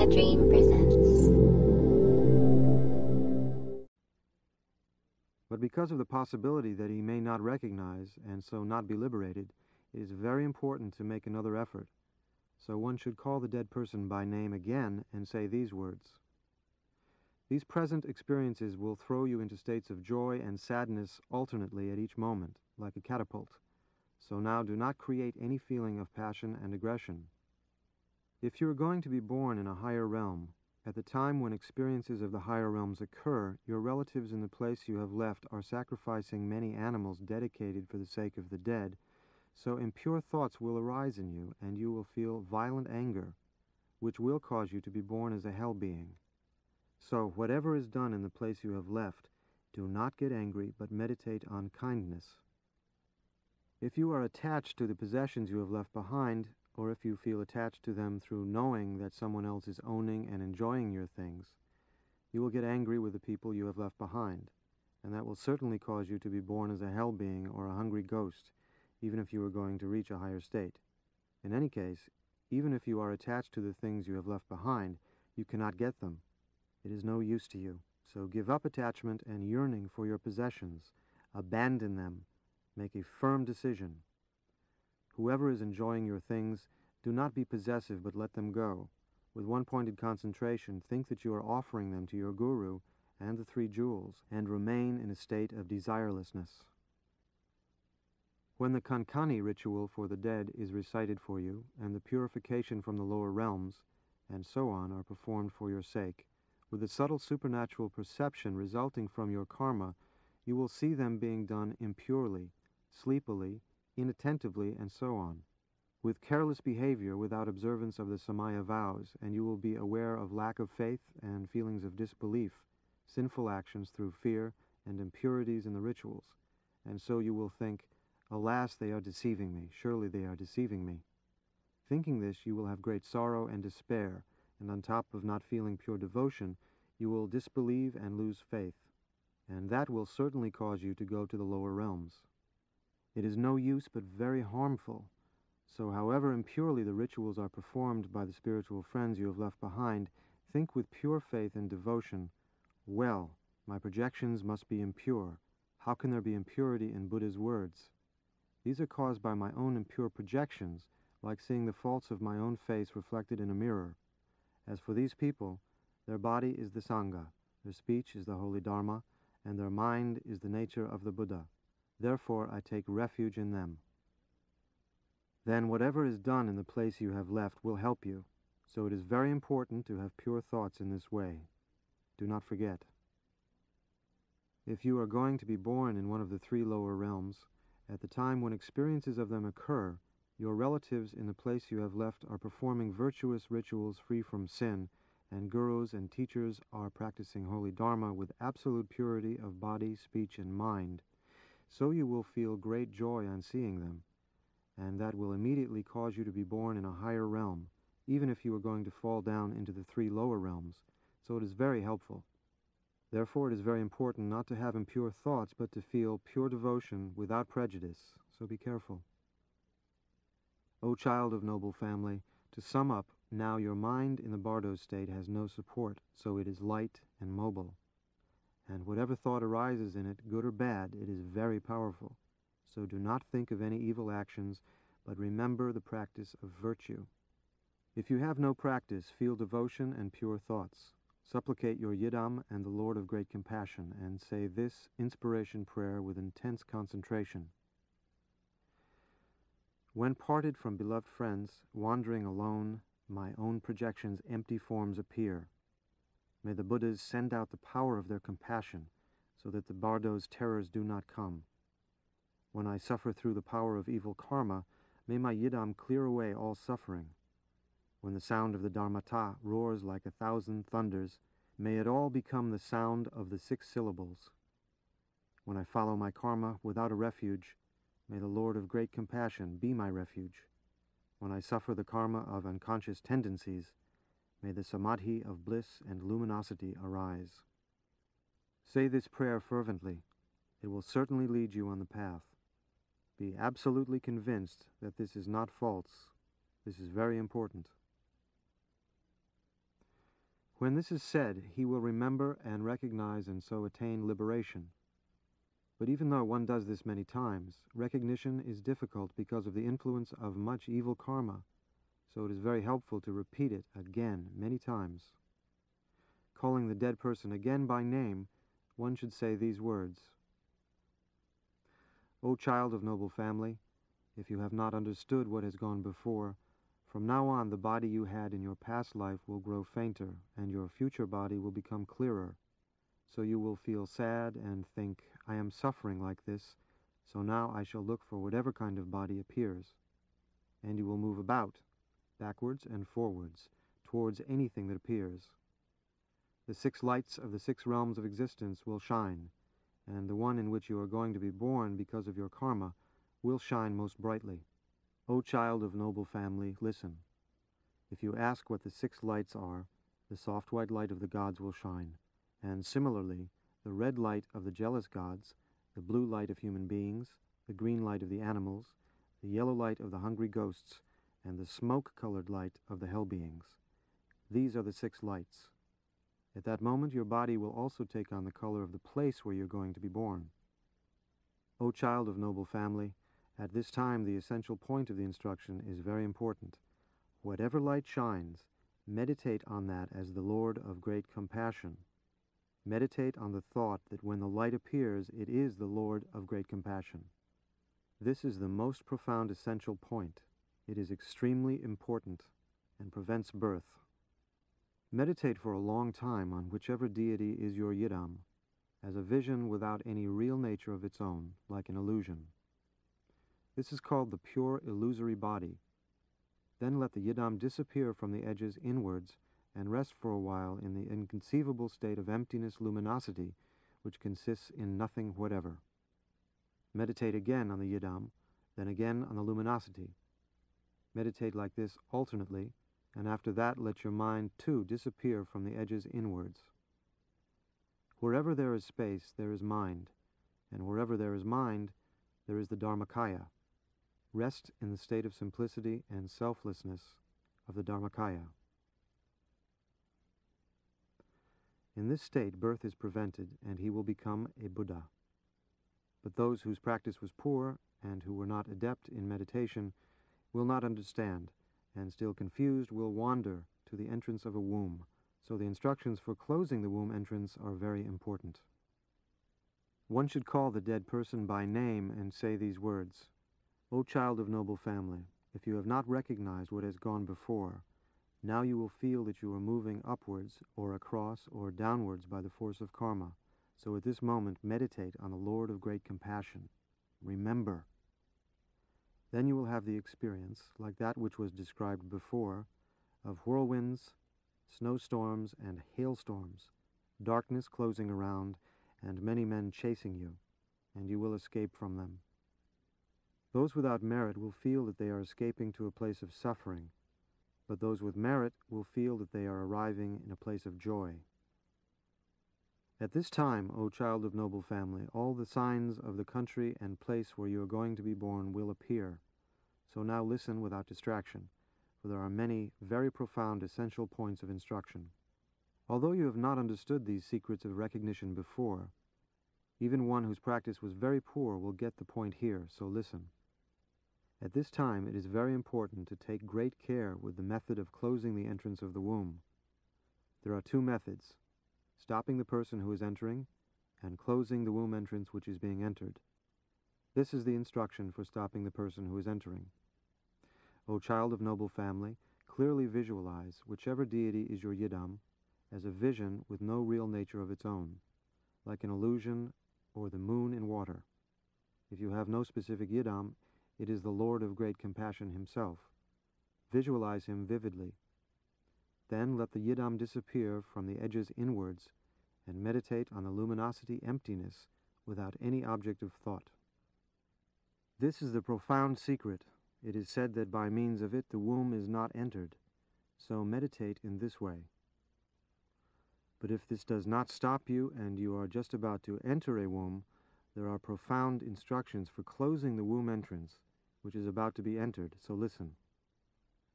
Media Dream presents. But because of the possibility that he may not recognize and so not be liberated, it is very important to make another effort. So one should call the dead person by name again and say these words. These present experiences will throw you into states of joy and sadness alternately at each moment, like a catapult. So now do not create any feeling of passion and aggression. If you are going to be born in a higher realm, at the time when experiences of the higher realms occur, your relatives in the place you have left are sacrificing many animals dedicated for the sake of the dead, so impure thoughts will arise in you, and you will feel violent anger, which will cause you to be born as a hell being. So whatever is done in the place you have left, do not get angry, but meditate on kindness. If you are attached to the possessions you have left behind, or if you feel attached to them through knowing that someone else is owning and enjoying your things, you will get angry with the people you have left behind, and that will certainly cause you to be born as a hell being or a hungry ghost, even if you are going to reach a higher state. In any case, even if you are attached to the things you have left behind, you cannot get them. It is no use to you. So give up attachment and yearning for your possessions. Abandon them. Make a firm decision. Whoever is enjoying your things, do not be possessive, but let them go. With one-pointed concentration, think that you are offering them to your guru and the three jewels, and remain in a state of desirelessness. When the Kankani ritual for the dead is recited for you, and the purification from the lower realms, and so on, are performed for your sake, with the subtle supernatural perception resulting from your karma, you will see them being done impurely, sleepily, inattentively, and so on, with careless behavior without observance of the Samaya vows, and you will be aware of lack of faith and feelings of disbelief, sinful actions through fear, and impurities in the rituals, and so you will think, alas, they are deceiving me, surely they are deceiving me. Thinking this, you will have great sorrow and despair, and on top of not feeling pure devotion, you will disbelieve and lose faith, and that will certainly cause you to go to the lower realms. It is no use but very harmful, so however impurely the rituals are performed by the spiritual friends you have left behind, think with pure faith and devotion, well, my projections must be impure. How can there be impurity in Buddha's words? These are caused by my own impure projections, like seeing the faults of my own face reflected in a mirror. As for these people, their body is the Sangha, their speech is the holy Dharma, and their mind is the nature of the Buddha. Therefore I take refuge in them. Then whatever is done in the place you have left will help you, so it is very important to have pure thoughts in this way. Do not forget. If you are going to be born in one of the three lower realms, at the time when experiences of them occur, your relatives in the place you have left are performing virtuous rituals free from sin, and gurus and teachers are practicing holy Dharma with absolute purity of body, speech, and mind. So you will feel great joy on seeing them, and that will immediately cause you to be born in a higher realm, even if you are going to fall down into the three lower realms. So it is very helpful. Therefore it is very important not to have impure thoughts, but to feel pure devotion without prejudice. So be careful. O child of noble family, to sum up, now your mind in the Bardo state has no support, so it is light and mobile. And whatever thought arises in it, good or bad, it is very powerful. So do not think of any evil actions, but remember the practice of virtue. If you have no practice, feel devotion and pure thoughts. Supplicate your Yidam and the Lord of Great Compassion, and say this inspiration prayer with intense concentration. When parted from beloved friends, wandering alone, my own projections' empty forms appear. May the Buddhas send out the power of their compassion, so that the Bardo's terrors do not come. When I suffer through the power of evil karma, may my Yidam clear away all suffering. When the sound of the Dharmata roars like 1,000 thunders, may it all become the sound of the 6 syllables. When I follow my karma without a refuge, may the Lord of Great Compassion be my refuge. When I suffer the karma of unconscious tendencies, may the samadhi of bliss and luminosity arise. Say this prayer fervently. It will certainly lead you on the path. Be absolutely convinced that this is not false. This is very important. When this is said, he will remember and recognize and so attain liberation. But even though one does this many times, recognition is difficult because of the influence of much evil karma, so it is very helpful to repeat it again many times. Calling the dead person again by name, one should say these words: O child of noble family, if you have not understood what has gone before, from now on the body you had in your past life will grow fainter, and your future body will become clearer. So you will feel sad and think, I am suffering like this, so now I shall look for whatever kind of body appears. And you will move about, backwards and forwards, towards anything that appears. The 6 lights of the 6 realms of existence will shine, and the one in which you are going to be born because of your karma will shine most brightly. O child of noble family, listen. If you ask what the 6 lights are, the soft white light of the gods will shine, and similarly, the red light of the jealous gods, the blue light of human beings, the green light of the animals, the yellow light of the hungry ghosts, and the smoke-colored light of the hell beings. These are the 6 lights. At that moment, your body will also take on the color of the place where you're going to be born. O child of noble family, at this time the essential point of the instruction is very important. Whatever light shines, meditate on that as the Lord of great compassion. Meditate on the thought that when the light appears, it is the Lord of great compassion. This is the most profound essential point. It is extremely important and prevents birth. Meditate for a long time on whichever deity is your yidam, as a vision without any real nature of its own, like an illusion. This is called the pure illusory body. Then let the yidam disappear from the edges inwards and rest for a while in the inconceivable state of emptiness luminosity, which consists in nothing whatever. Meditate again on the yidam, then again on the luminosity. Meditate like this alternately, and after that let your mind too disappear from the edges inwards. Wherever there is space, there is mind, and wherever there is mind, there is the Dharmakaya. Rest in the state of simplicity and selflessness of the Dharmakaya. In this state, birth is prevented, and he will become a Buddha. But those whose practice was poor and who were not adept in meditation will not understand, and still confused will wander to the entrance of a womb. So the instructions for closing the womb entrance are very important. One should call the dead person by name and say these words: O child of noble family, if you have not recognized what has gone before, now you will feel that you are moving upwards or across or downwards by the force of karma. So at this moment, meditate on the Lord of great compassion. Remember. Then you will have the experience, like that which was described before, of whirlwinds, snowstorms, and hailstorms, darkness closing around, and many men chasing you, and you will escape from them. Those without merit will feel that they are escaping to a place of suffering, but those with merit will feel that they are arriving in a place of joy. At this time, O child of noble family, all the signs of the country and place where you are going to be born will appear. So now listen without distraction, for there are many very profound essential points of instruction. Although you have not understood these secrets of recognition before, even one whose practice was very poor will get the point here, so listen. At this time, it is very important to take great care with the method of closing the entrance of the womb. There are 2 methods: stopping the person who is entering and closing the womb entrance which is being entered. This is the instruction for stopping the person who is entering. O child of noble family, clearly visualize whichever deity is your yidam as a vision with no real nature of its own, like an illusion or the moon in water. If you have no specific yidam, it is the Lord of great compassion himself. Visualize him vividly. Then let the yidam disappear from the edges inwards and meditate on the luminosity emptiness without any object of thought. This is the profound secret. It is said that by means of it the womb is not entered. So meditate in this way. But if this does not stop you and you are just about to enter a womb, there are profound instructions for closing the womb entrance, which is about to be entered, so listen.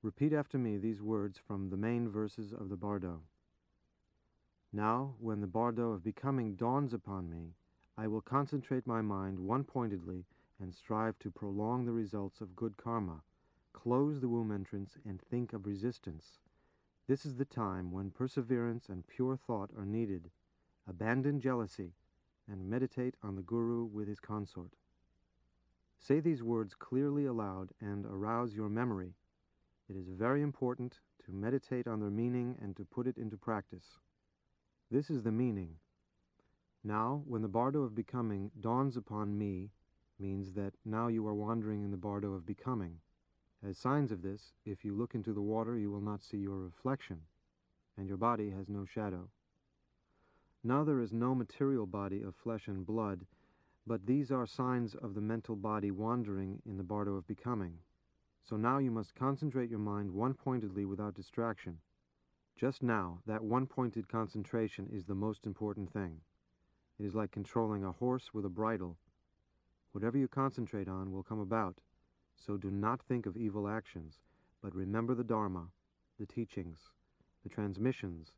Repeat after me these words from the main verses of the Bardo. Now, when the bardo of becoming dawns upon me, I will concentrate my mind one-pointedly and strive to prolong the results of good karma, close the womb entrance, and think of resistance. This is the time when perseverance and pure thought are needed. Abandon jealousy and meditate on the Guru with his consort. Say these words clearly aloud and arouse your memory. It is very important to meditate on their meaning and to put it into practice. This is the meaning. Now, when the bardo of becoming dawns upon me, means that now you are wandering in the bardo of becoming. As signs of this, if you look into the water, you will not see your reflection, and your body has no shadow. Now there is no material body of flesh and blood, but these are signs of the mental body wandering in the bardo of becoming. So now you must concentrate your mind one-pointedly without distraction. Just now, that one-pointed concentration is the most important thing. It is like controlling a horse with a bridle. Whatever you concentrate on will come about. So do not think of evil actions, but remember the Dharma, the teachings, the transmissions,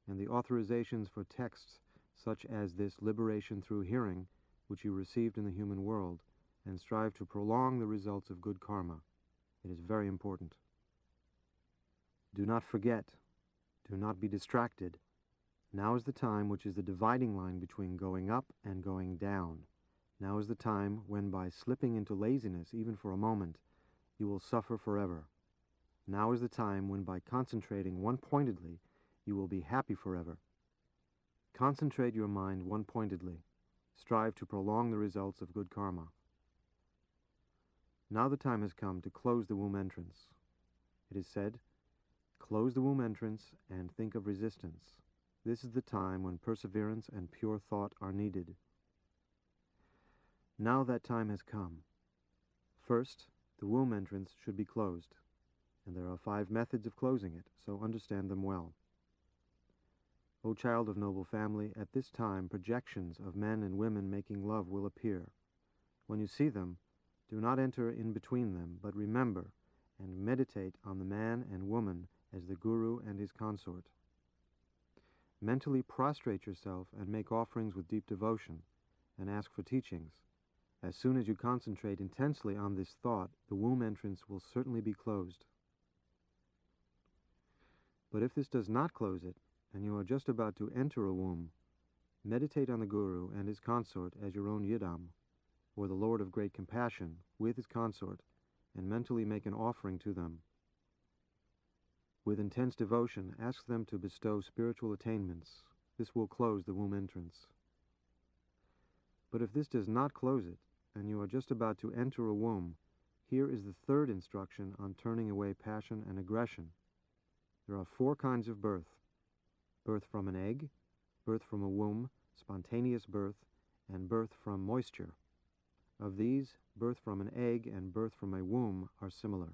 and the authorizations for texts such as this liberation through hearing, which you received in the human world, and strive to prolong the results of good karma. It is very important. Do not forget. Do not be distracted. Now is the time which is the dividing line between going up and going down. Now is the time when by slipping into laziness, even for a moment, you will suffer forever. Now is the time when by concentrating one-pointedly, you will be happy forever. Concentrate your mind one-pointedly. Strive to prolong the results of good karma. Now the time has come to close the womb entrance. It is said, close the womb entrance and think of resistance. This is the time when perseverance and pure thought are needed. Now that time has come. First, the womb entrance should be closed, and there are 5 methods of closing it, so understand them well. O child of noble family, at this time projections of men and women making love will appear. When you see them, do not enter in between them, but remember and meditate on the man and woman as the Guru and his consort. Mentally prostrate yourself and make offerings with deep devotion, and ask for teachings. As soon as you concentrate intensely on this thought, the womb entrance will certainly be closed. But if this does not close it, and you are just about to enter a womb, meditate on the Guru and his consort as your own Yidam, or the Lord of Great Compassion, with his consort, and mentally make an offering to them. With intense devotion, ask them to bestow spiritual attainments. This will close the womb entrance. But if this does not close it, and you are just about to enter a womb, here is the 3rd instruction on turning away passion and aggression. There are 4 kinds of birth: birth from an egg, birth from a womb, spontaneous birth, and birth from moisture. Of these, birth from an egg and birth from a womb are similar.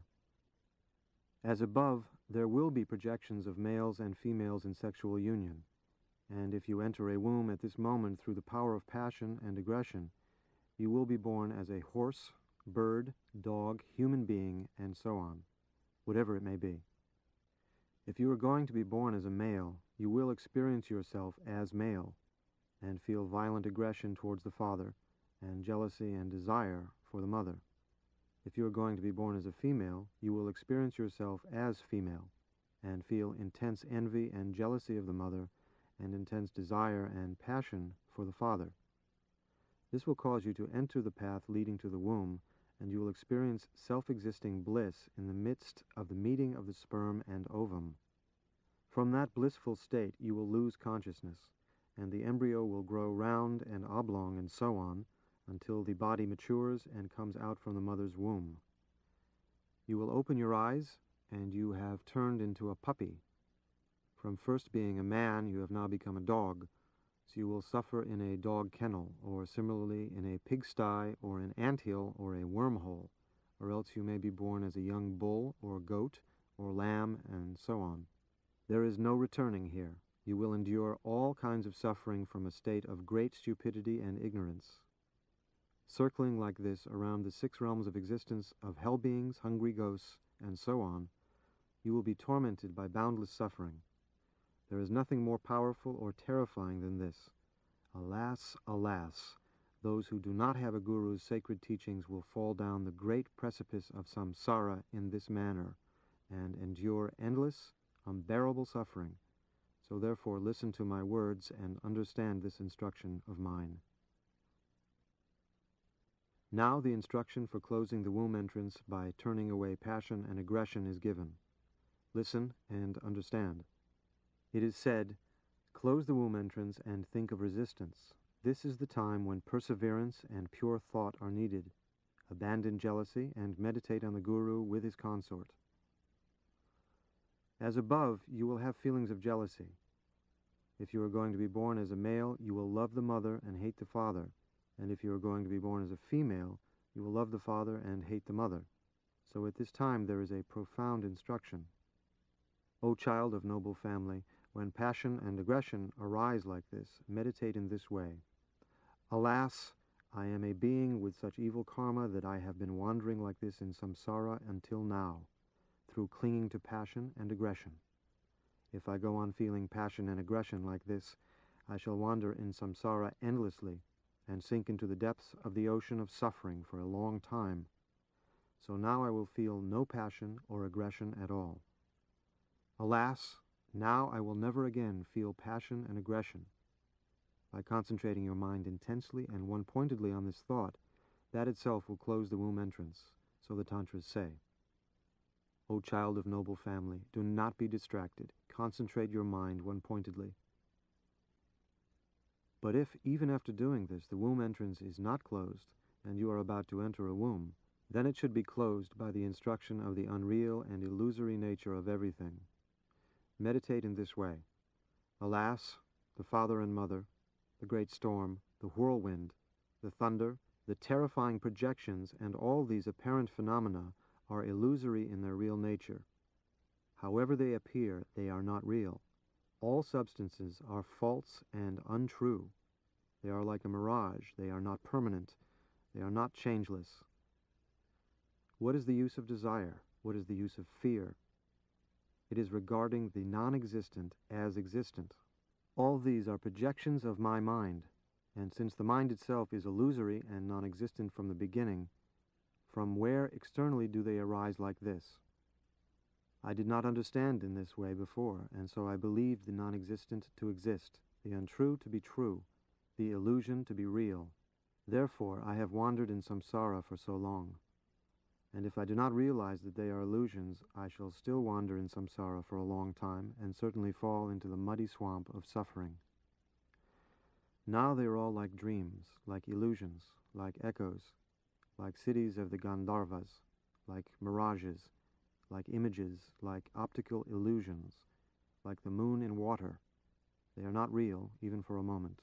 As above, there will be projections of males and females in sexual union, and if you enter a womb at this moment through the power of passion and aggression, you will be born as a horse, bird, dog, human being, and so on, whatever it may be. If you are going to be born as a male, you will experience yourself as male, and feel violent aggression towards the father, and jealousy and desire for the mother. If you are going to be born as a female, you will experience yourself as female, and feel intense envy and jealousy of the mother, and intense desire and passion for the father. This will cause you to enter the path leading to the womb, and you will experience self-existing bliss in the midst of the meeting of the sperm and ovum. From that blissful state you will lose consciousness, and the embryo will grow round and oblong and so on, until the body matures and comes out from the mother's womb. You will open your eyes, and you have turned into a puppy. From first being a man, you have now become a dog, so you will suffer in a dog kennel, or similarly in a pigsty, or an anthill, or a wormhole, or else you may be born as a young bull, or goat, or lamb, and so on. There is no returning here. You will endure all kinds of suffering from a state of great stupidity and ignorance. Circling like this around the 6 realms of existence of hell beings, hungry ghosts, and so on, you will be tormented by boundless suffering. There is nothing more powerful or terrifying than this. Alas, alas, those who do not have a guru's sacred teachings will fall down the great precipice of samsara in this manner and endure endless, unbearable suffering. So therefore listen to my words and understand this instruction of mine. Now the instruction for closing the womb entrance by turning away passion and aggression is given. Listen and understand. It is said, close the womb entrance and think of resistance. This is the time when perseverance and pure thought are needed. Abandon jealousy and meditate on the Guru with his consort. As above, you will have feelings of jealousy. If you are going to be born as a male, you will love the mother and hate the father. And if you are going to be born as a female, you will love the father and hate the mother. So at this time there is a profound instruction. O child of noble family, when passion and aggression arise like this, meditate in this way. Alas, I am a being with such evil karma that I have been wandering like this in samsara until now, through clinging to passion and aggression. If I go on feeling passion and aggression like this, I shall wander in samsara endlessly and sink into the depths of the ocean of suffering for a long time. So now I will feel no passion or aggression at all. Alas, now I will never again feel passion and aggression. By concentrating your mind intensely and one-pointedly on this thought, that itself will close the womb entrance, so the Tantras say. O child of noble family, do not be distracted. Concentrate your mind one-pointedly. But if, even after doing this, the womb entrance is not closed, and you are about to enter a womb, then it should be closed by the instruction of the unreal and illusory nature of everything. Meditate in this way. Alas, the father and mother, the great storm, the whirlwind, the thunder, the terrifying projections, and all these apparent phenomena are illusory in their real nature. However they appear, they are not real. All substances are false and untrue. They are like a mirage. They are not permanent. They are not changeless. What is the use of desire? What is the use of fear? It is regarding the non-existent as existent. All these are projections of my mind, and since the mind itself is illusory and non-existent from the beginning, from where externally do they arise like this? I did not understand in this way before, and so I believed the non-existent to exist, the untrue to be true, the illusion to be real. Therefore I have wandered in samsara for so long. And if I do not realize that they are illusions, I shall still wander in samsara for a long time, and certainly fall into the muddy swamp of suffering. Now they are all like dreams, like illusions, like echoes, like cities of the Gandharvas, like mirages, like images, like optical illusions, like the moon in water. They are not real, even for a moment.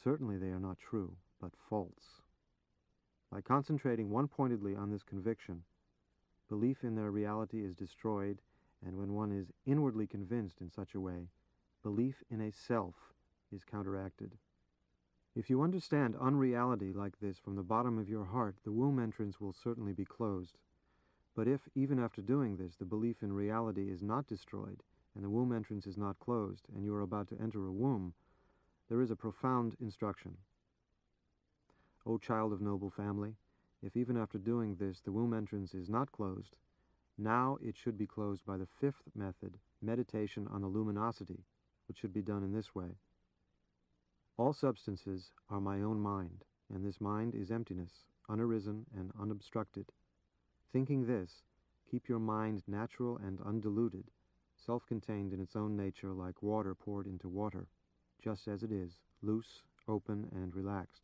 Certainly they are not true, but false. By concentrating one-pointedly on this conviction, belief in their reality is destroyed, and when one is inwardly convinced in such a way, belief in a self is counteracted. If you understand unreality like this from the bottom of your heart, the womb entrance will certainly be closed. But if, even after doing this, the belief in reality is not destroyed, and the womb entrance is not closed, and you are about to enter a womb, there is a profound instruction. O child of noble family, if even after doing this the womb entrance is not closed, now it should be closed by the fifth method, meditation on the luminosity, which should be done in this way. All substances are my own mind, and this mind is emptiness, unarisen and unobstructed. Thinking this, keep your mind natural and undiluted, self-contained in its own nature like water poured into water, just as it is, loose, open, and relaxed.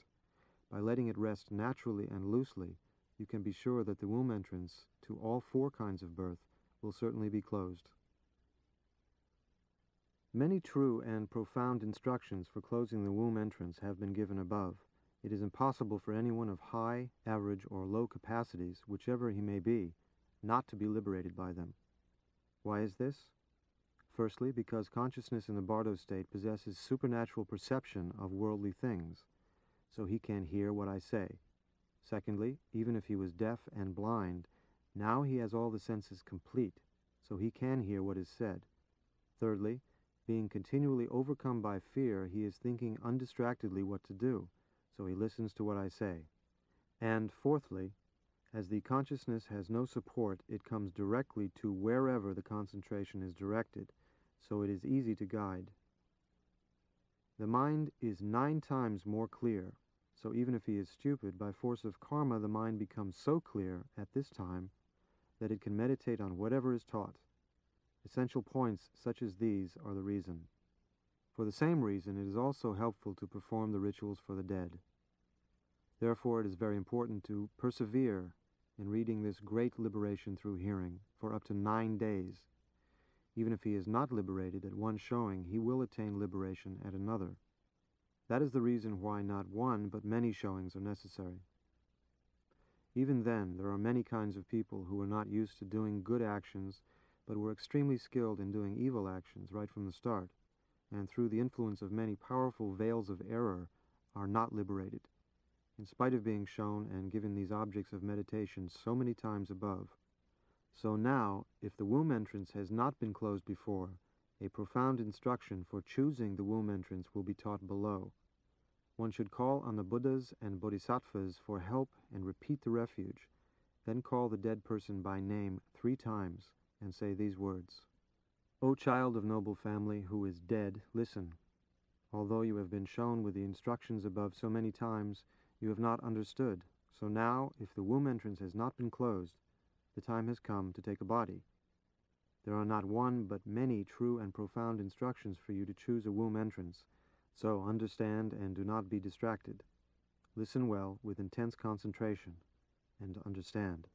By letting it rest naturally and loosely, you can be sure that the womb entrance to all four kinds of birth will certainly be closed. Many true and profound instructions for closing the womb entrance have been given above. It is impossible for anyone of high, average, or low capacities, whichever he may be, not to be liberated by them. Why is this? Firstly, because consciousness in the bardo state possesses supernatural perception of worldly things, so he can hear what I say. Secondly, even if he was deaf and blind, now he has all the senses complete, so he can hear what is said. Thirdly, Being continually overcome by fear, he is thinking undistractedly what to do, so he listens to what I say. And fourthly, as the consciousness has no support, it comes directly to wherever the concentration is directed, so it is easy to guide. The mind is 9 times more clear, so even if he is stupid, by force of karma the mind becomes so clear at this time that it can meditate on whatever is taught. Essential points such as these are the reason. For the same reason, it is also helpful to perform the rituals for the dead. Therefore, it is very important to persevere in reading this great liberation through hearing for up to 9 days. Even if he is not liberated at one showing, he will attain liberation at another. That is the reason why not one, but many showings are necessary. Even then, there are many kinds of people who are not used to doing good actions, but were extremely skilled in doing evil actions right from the start, and through the influence of many powerful veils of error are not liberated, in spite of being shown and given these objects of meditation so many times above. So now, if the womb entrance has not been closed before, a profound instruction for choosing the womb entrance will be taught below. One should call on the Buddhas and Bodhisattvas for help and repeat the refuge, then call the dead person by name 3 times and say these words. O child of noble family who is dead, listen. Although you have been shown with the instructions above so many times, you have not understood. So now, if the womb entrance has not been closed, the time has come to take a body. There are not one but many true and profound instructions for you to choose a womb entrance, so understand and do not be distracted. Listen well with intense concentration and understand.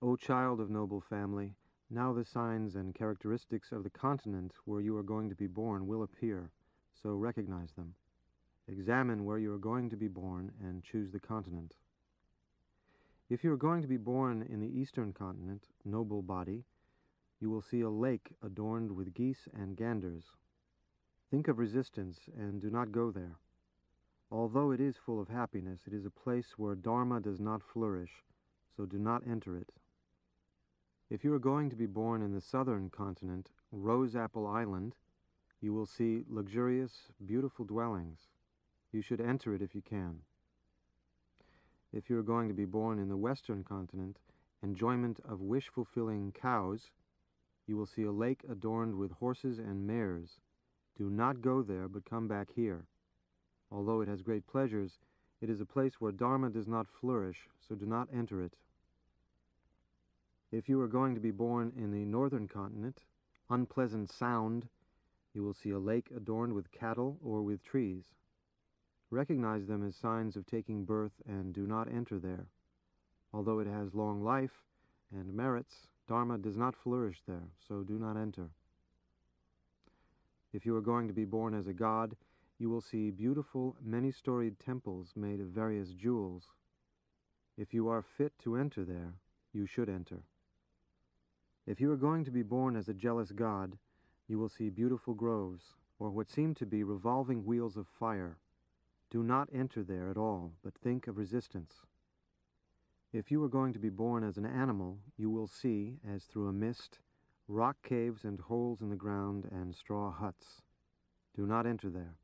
O child of noble family, now the signs and characteristics of the continent where you are going to be born will appear, so recognize them. Examine where you are going to be born and choose the continent. If you are going to be born in the eastern continent, noble body, you will see a lake adorned with geese and ganders. Think of resistance and do not go there. Although it is full of happiness, it is a place where Dharma does not flourish, so do not enter it. If you are going to be born in the southern continent, Rose Apple Island, you will see luxurious, beautiful dwellings. You should enter it if you can. If you are going to be born in the western continent, enjoyment of wish-fulfilling cows, you will see a lake adorned with horses and mares. Do not go there, but come back here. Although it has great pleasures, it is a place where Dharma does not flourish, so do not enter it. If you are going to be born in the northern continent, Unpleasant Sound, you will see a lake adorned with cattle or with trees. Recognize them as signs of taking birth and do not enter there. Although it has long life and merits, Dharma does not flourish there, so do not enter. If you are going to be born as a god, you will see beautiful, many-storied temples made of various jewels. If you are fit to enter there, you should enter. If you are going to be born as a jealous god, you will see beautiful groves, or what seem to be revolving wheels of fire. Do not enter there at all, but think of resistance. If you are going to be born as an animal, you will see, as through a mist, rock caves and holes in the ground and straw huts. Do not enter there.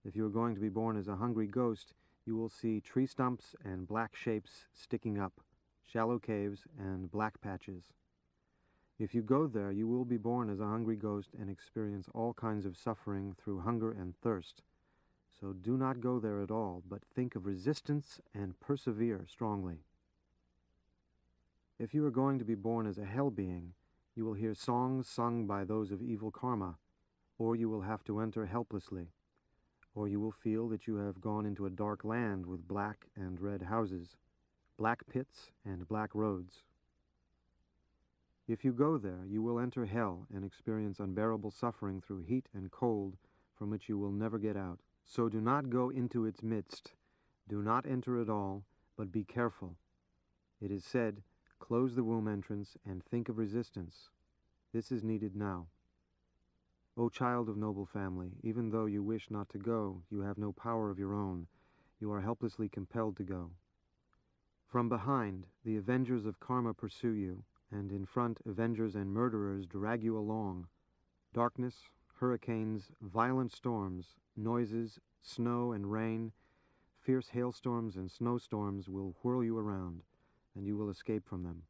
If you are going to be born as a hungry ghost, you will see tree stumps and black shapes sticking up, shallow caves and black patches. If you go there, you will be born as a hungry ghost and experience all kinds of suffering through hunger and thirst. So do not go there at all, but think of resistance and persevere strongly. If you are going to be born as a hell being, you will hear songs sung by those of evil karma, or you will have to enter helplessly, or you will feel that you have gone into a dark land with black and red houses, black pits and black roads. If you go there, you will enter hell and experience unbearable suffering through heat and cold from which you will never get out. So do not go into its midst. Do not enter at all, but be careful. It is said, close the womb entrance and think of resistance. This is needed now. O child of noble family, even though you wish not to go, you have no power of your own. You are helplessly compelled to go. From behind, the avengers of karma pursue you, and in front, avengers and murderers drag you along, Darkness, hurricanes, violent storms, noises, snow and rain, fierce hailstorms and snowstorms will whirl you around, and you will escape from them.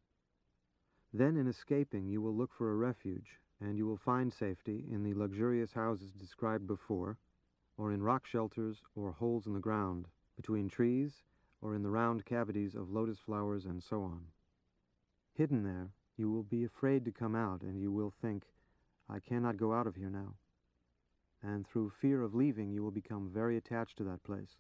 Then in escaping you will look for a refuge, and you will find safety in the luxurious houses described before, or in rock shelters or holes in the ground, between trees, or in the round cavities of lotus flowers, and so on. Hidden there, you will be afraid to come out, and you will think, I cannot go out of here now. And through fear of leaving, you will become very attached to that place.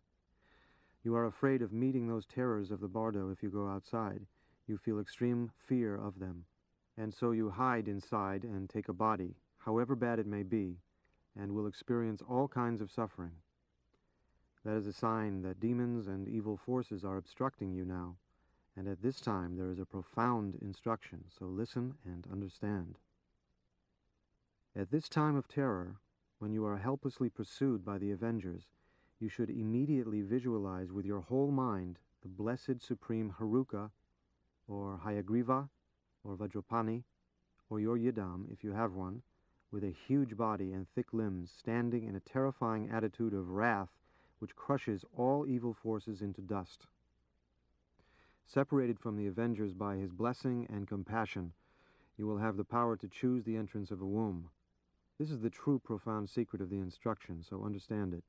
You are afraid of meeting those terrors of the bardo if you go outside. You feel extreme fear of them. And so you hide inside and take a body, however bad it may be, and will experience all kinds of suffering. That is a sign that demons and evil forces are obstructing you now, and at this time there is a profound instruction, so listen and understand. At this time of terror, when you are helplessly pursued by the avengers, you should immediately visualize with your whole mind the blessed supreme Haruka, or Hayagriva, or Vajrapani, or your Yidam, if you have one, with a huge body and thick limbs, standing in a terrifying attitude of wrath which crushes all evil forces into dust. Separated from the avengers by his blessing and compassion, you will have the power to choose the entrance of a womb. This is the true profound secret of the instruction, so understand it.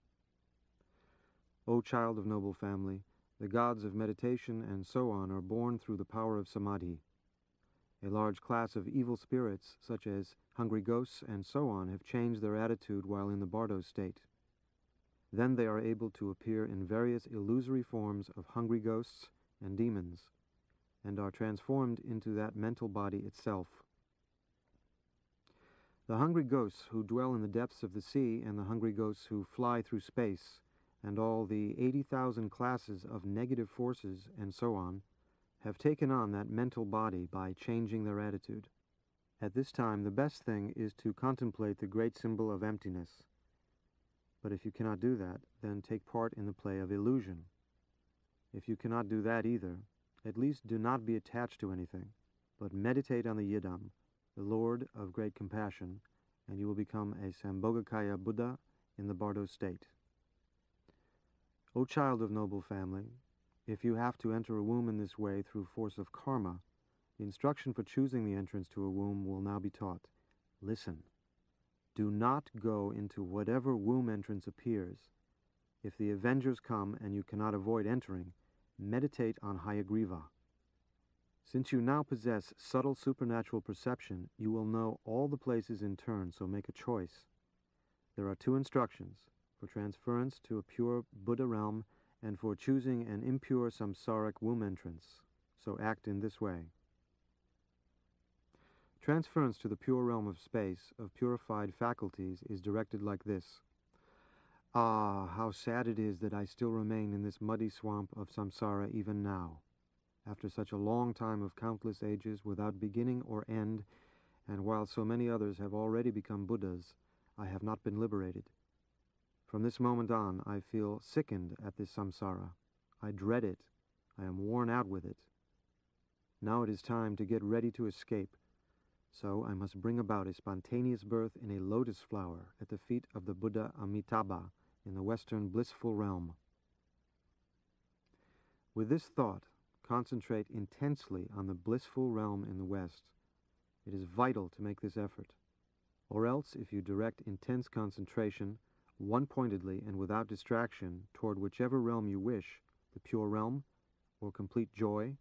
O child of noble family, the gods of meditation and so on are born through the power of samadhi. A large class of evil spirits, such as hungry ghosts and so on, have changed their attitude while in the bardo state. Then they are able to appear in various illusory forms of hungry ghosts and demons, and are transformed into that mental body itself. The hungry ghosts who dwell in the depths of the sea, and the hungry ghosts who fly through space, and all the 80,000 classes of negative forces and so on, have taken on that mental body by changing their attitude. At this time, the best thing is to contemplate the great symbol of emptiness. But if you cannot do that, then take part in the play of illusion. If you cannot do that either, at least do not be attached to anything, but meditate on the Yidam, the Lord of great compassion, and you will become a Sambhogakaya Buddha in the bardo state. O child of noble family, if you have to enter a womb in this way through force of karma, the instruction for choosing the entrance to a womb will now be taught. Listen. Do not go into whatever womb entrance appears. If the avengers come and you cannot avoid entering, meditate on Hayagriva. Since you now possess subtle supernatural perception, you will know all the places in turn, so make a choice. There are two instructions, for transference to a pure Buddha realm and for choosing an impure samsaric womb entrance, so act in this way. Transference to the pure realm of space, of purified faculties, is directed like this. Ah, how sad it is that I still remain in this muddy swamp of samsara even now, after such a long time of countless ages without beginning or end, and while so many others have already become Buddhas, I have not been liberated. From this moment on, I feel sickened at this samsara. I dread it. I am worn out with it. Now it is time to get ready to escape. So I must bring about a spontaneous birth in a lotus flower at the feet of the Buddha Amitabha in the western blissful realm. With this thought, concentrate intensely on the blissful realm in the west. It is vital to make this effort. Or else, if you direct intense concentration, one-pointedly and without distraction, toward whichever realm you wish, the pure realm, or complete joy,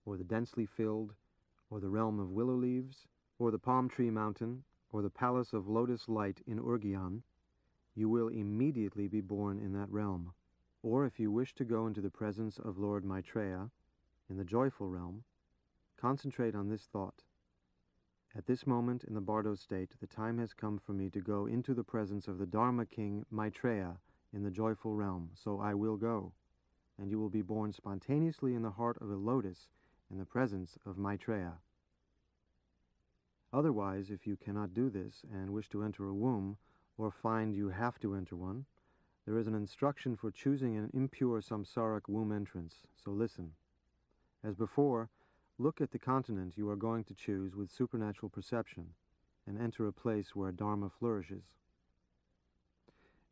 or the densely filled, or the realm of willow leaves, or the palm tree mountain, or the palace of lotus light in Urgyan, you will immediately be born in that realm. Or if you wish to go into the presence of Lord Maitreya, in the joyful realm, concentrate on this thought. At this moment in the bardo state, the time has come for me to go into the presence of the Dharma king Maitreya in the joyful realm, so I will go, and you will be born spontaneously in the heart of a lotus in the presence of Maitreya. Otherwise, if you cannot do this and wish to enter a womb, or find you have to enter one, there is an instruction for choosing an impure samsaric womb entrance, so listen. As before, look at the continent you are going to choose with supernatural perception. and enter a place where Dharma flourishes.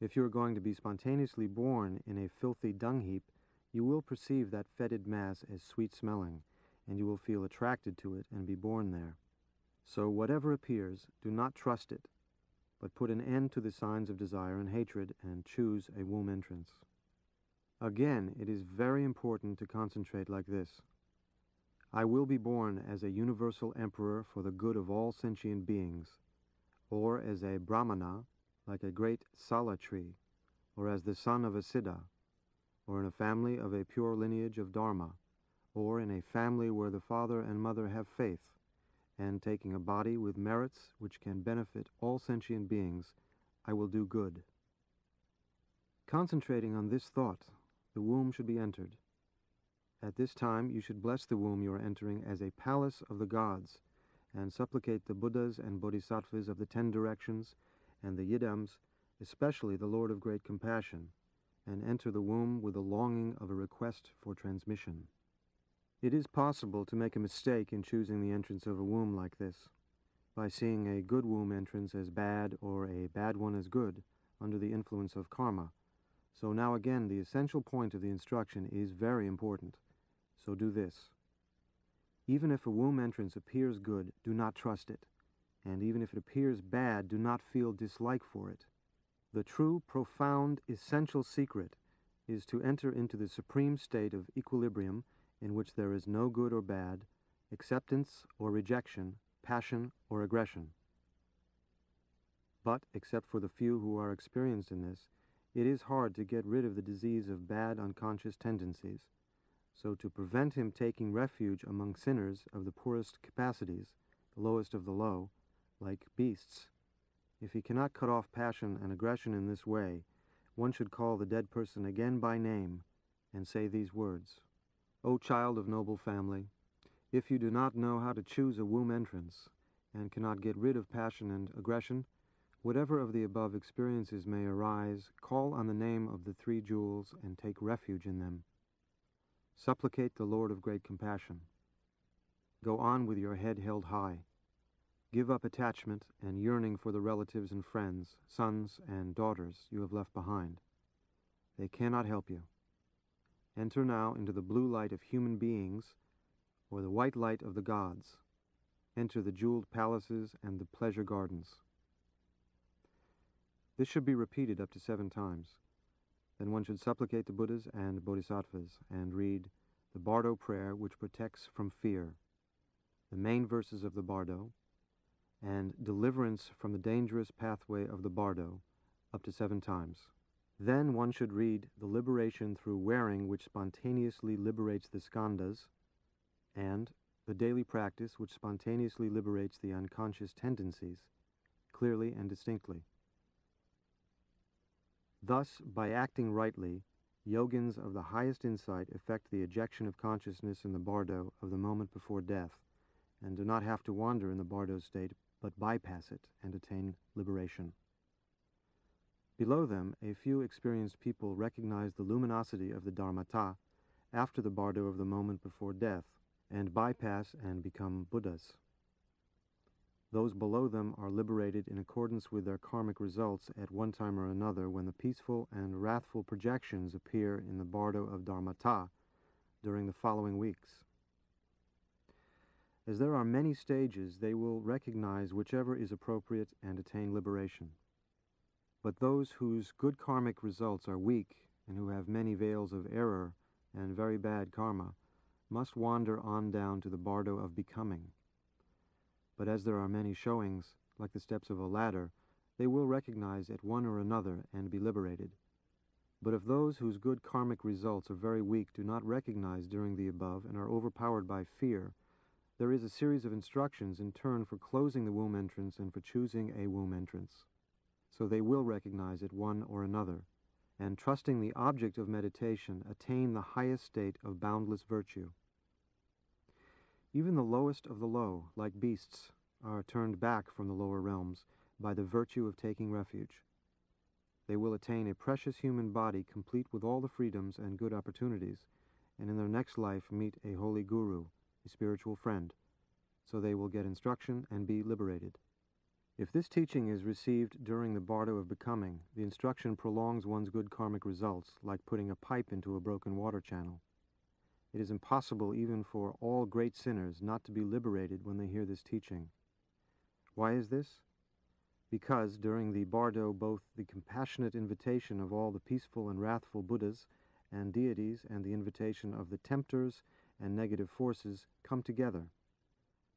If you are going to be spontaneously born in a filthy dung heap, you will perceive that fetid mass as sweet-smelling, and you will feel attracted to it and be born there. So whatever appears, do not trust it, but put an end to the signs of desire and hatred and choose a womb entrance. Again, it is very important to concentrate like this. I will be born as a universal emperor for the good of all sentient beings, or as a brahmana, like a great sala tree, or as the son of a siddha, or in a family of a pure lineage of dharma, or in a family where the father and mother have faith, and taking a body with merits which can benefit all sentient beings, I will do good. Concentrating on this thought, the womb should be entered. At this time, you should bless the womb you are entering as a palace of the gods, and supplicate the Buddhas and Bodhisattvas of the 10 directions, and the Yidams, especially the Lord of Great Compassion, and enter the womb with the longing of a request for transmission. It is possible to make a mistake in choosing the entrance of a womb like this, by seeing a good womb entrance as bad or a bad one as good, under the influence of karma. So now again, the essential point of the instruction is very important. So do this. Even if a womb entrance appears good, do not trust it. And even if it appears bad, do not feel dislike for it. The true, profound, essential secret is to enter into the supreme state of equilibrium in which there is no good or bad, acceptance or rejection, passion or aggression. But, except for the few who are experienced in this, it is hard to get rid of the disease of bad unconscious tendencies. So to prevent him taking refuge among sinners of the poorest capacities, the lowest of the low, like beasts, if he cannot cut off passion and aggression in this way, one should call the dead person again by name and say these words. O child of noble family, if you do not know how to choose a womb entrance and cannot get rid of passion and aggression, whatever of the above experiences may arise, call on the name of the 3 jewels and take refuge in them. Supplicate the Lord of Great Compassion. Go on with your head held high. Give up attachment and yearning for the relatives and friends, sons and daughters you have left behind. They cannot help you. Enter now into the blue light of human beings, or the white light of the gods. Enter the jeweled palaces and the pleasure gardens. This should be repeated up to 7 times. Then one should supplicate the Buddhas and Bodhisattvas and read the Bardo prayer which protects from fear, the main verses of the Bardo, and deliverance from the dangerous pathway of the Bardo up to 7 times. Then one should read the liberation through wearing which spontaneously liberates the skandhas, and the daily practice which spontaneously liberates the unconscious tendencies, clearly and distinctly. Thus, by acting rightly, yogins of the highest insight effect the ejection of consciousness in the bardo of the moment before death, and do not have to wander in the bardo state, but bypass it and attain liberation. Below them, a few experienced people recognize the luminosity of the dharmata after the bardo of the moment before death, and bypass and become Buddhas. Those below them are liberated in accordance with their karmic results at one time or another when the peaceful and wrathful projections appear in the bardo of dharmata during the following weeks. As there are many stages, they will recognize whichever is appropriate and attain liberation. But those whose good karmic results are weak and who have many veils of error and very bad karma must wander on down to the bardo of becoming. But as there are many showings, like the steps of a ladder, they will recognize at one or another and be liberated. But if those whose good karmic results are very weak do not recognize during the above and are overpowered by fear, there is a series of instructions in turn for closing the womb entrance and for choosing a womb entrance. So they will recognize at one or another, and trusting the object of meditation, attain the highest state of boundless virtue. Even the lowest of the low, like beasts, are turned back from the lower realms by the virtue of taking refuge. They will attain a precious human body complete with all the freedoms and good opportunities, and in their next life meet a holy guru, a spiritual friend, so they will get instruction and be liberated. If this teaching is received during the bardo of becoming, the instruction prolongs one's good karmic results, like putting a pipe into a broken water channel. It is impossible even for all great sinners not to be liberated when they hear this teaching. Why is this? Because during the bardo both the compassionate invitation of all the peaceful and wrathful Buddhas and deities and the invitation of the tempters and negative forces come together.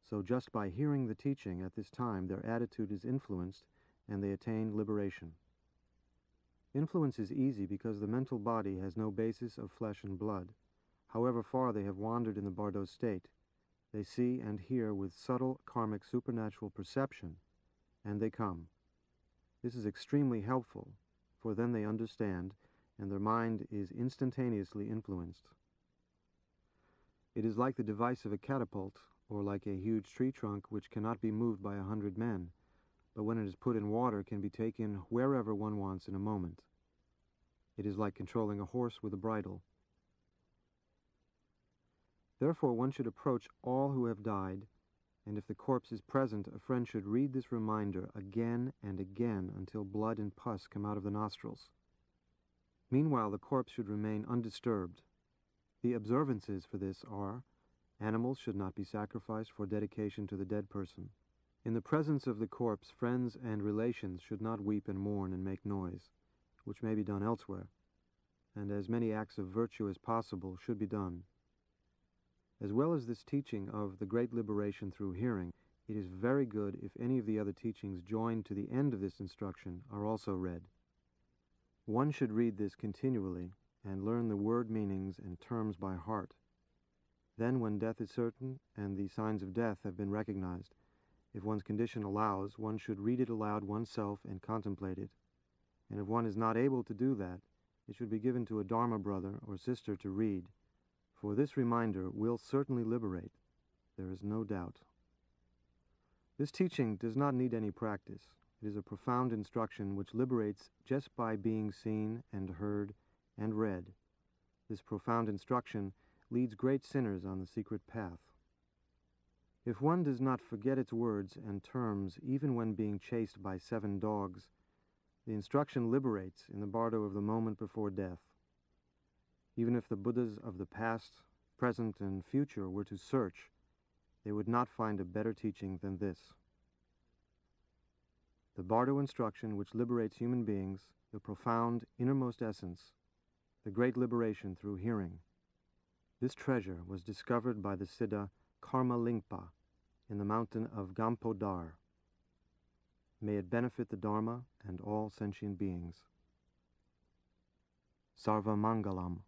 So just by hearing the teaching at this time, their attitude is influenced and they attain liberation. Influence is easy because the mental body has no basis of flesh and blood. However far they have wandered in the bardo state, they see and hear with subtle karmic supernatural perception, and they come. This is extremely helpful, for then they understand, and their mind is instantaneously influenced. It is like the device of a catapult, or like a huge tree trunk which cannot be moved by 100 men, but when it is put in water can be taken wherever one wants in a moment. It is like controlling a horse with a bridle. Therefore one should approach all who have died, and if the corpse is present, a friend should read this reminder again and again until blood and pus come out of the nostrils. Meanwhile, the corpse should remain undisturbed. The observances for this are: animals should not be sacrificed for dedication to the dead person. In the presence of the corpse, friends and relations should not weep and mourn and make noise, which may be done elsewhere, and as many acts of virtue as possible should be done. As well as this teaching of the great liberation through hearing, it is very good if any of the other teachings joined to the end of this instruction are also read. One should read this continually and learn the word meanings and terms by heart. Then, when death is certain and the signs of death have been recognized, if one's condition allows, one should read it aloud oneself and contemplate it. And if one is not able to do that, it should be given to a Dharma brother or sister to read, for this reminder will certainly liberate. There is no doubt. This teaching does not need any practice. It is a profound instruction which liberates just by being seen and heard and read. This profound instruction leads great sinners on the secret path. If one does not forget its words and terms even when being chased by 7 dogs, the instruction liberates in the bardo of the moment before death. Even if the Buddhas of the past, present, and future were to search, they would not find a better teaching than this. The bardo instruction which liberates human beings, the profound innermost essence, the great liberation through hearing. This treasure was discovered by the Siddha Karma Lingpa in the mountain of Gampodar. May it benefit the Dharma and all sentient beings. Sarva Mangalam.